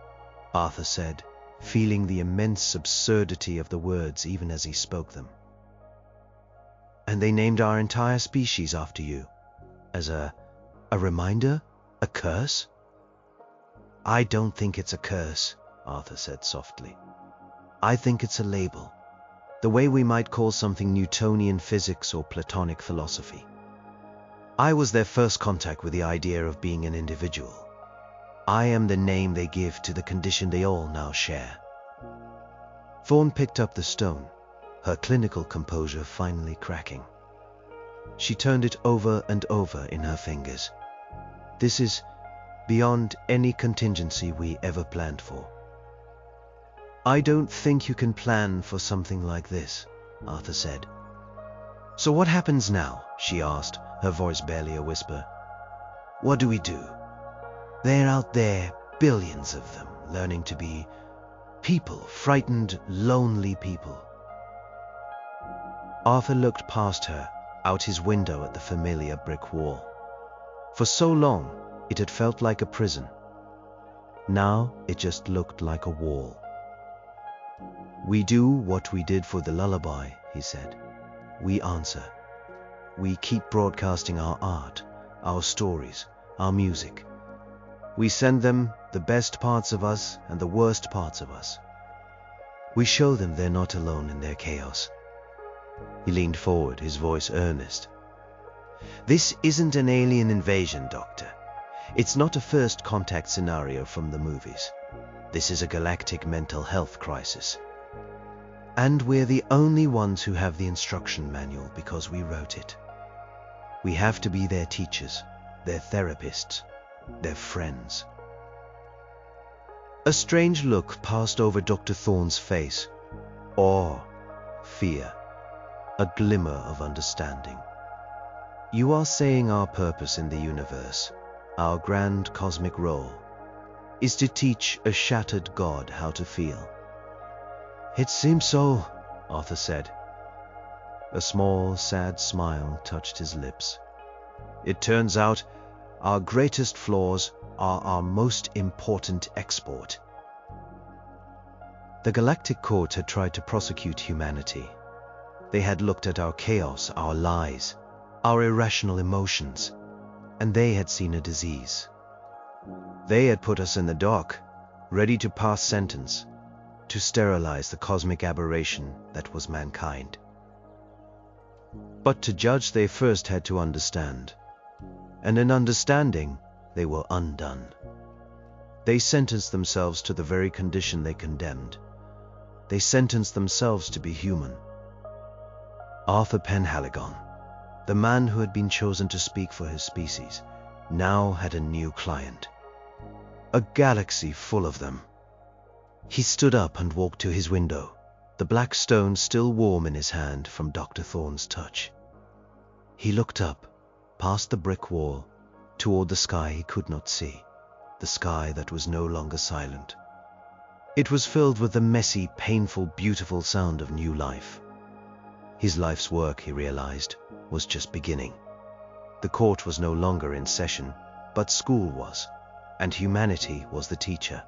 Arthur said, feeling the immense absurdity of the words even as he spoke them. "And they named our entire species after you, as a reminder? A curse?" "I don't think it's a curse," Arthur said softly. "I think it's a label, the way we might call something Newtonian physics or Platonic philosophy. I was their first contact with the idea of being an individual. I am the name they give to the condition they all now share." Thorne picked up the stone, her clinical composure finally cracking. She turned it over and over in her fingers. "This is beyond any contingency we ever planned for." "I don't think you can plan for something like this," Arthur said. "So what happens now?" she asked, her voice barely a whisper. "What do we do? They're out there, billions of them, learning to be people, frightened, lonely people." Arthur looked past her, out his window at the familiar brick wall. For so long, it had felt like a prison. Now, it just looked like a wall. "We do what we did for the lullaby," he said. "We answer. We keep broadcasting our art, our stories, our music. We send them the best parts of us and the worst parts of us. We show them they're not alone in their chaos." He leaned forward, his voice earnest. "This isn't an alien invasion, Doctor. It's not a first contact scenario from the movies. This is a galactic mental health crisis. And we're the only ones who have the instruction manual because we wrote it. We have to be their teachers, their therapists, their friends." A strange look passed over Dr. Thorne's face. Awe, fear, a glimmer of understanding. "You are saying our purpose in the universe, our grand cosmic role, is to teach a shattered God how to feel?" "It seems so," Arthur said. A small, sad smile touched his lips. "It turns out our greatest flaws are our most important export." The Galactic Court had tried to prosecute humanity. They had looked at our chaos, our lies, our irrational emotions, and they had seen a disease. They had put us in the dock, ready to pass sentence, to sterilize the cosmic aberration that was mankind. But to judge they first had to understand, and in understanding they were undone. They sentenced themselves to the very condition they condemned. They sentenced themselves to be human. Arthur Penhaligon, the man who had been chosen to speak for his species, now had a new client. A galaxy full of them. He stood up and walked to his window, the black stone still warm in his hand from Dr. Thorne's touch. He looked up, past the brick wall, toward the sky he could not see, the sky that was no longer silent. It was filled with the messy, painful, beautiful sound of new life. His life's work, he realized, was just beginning. The court was no longer in session, but school was, and humanity was the teacher.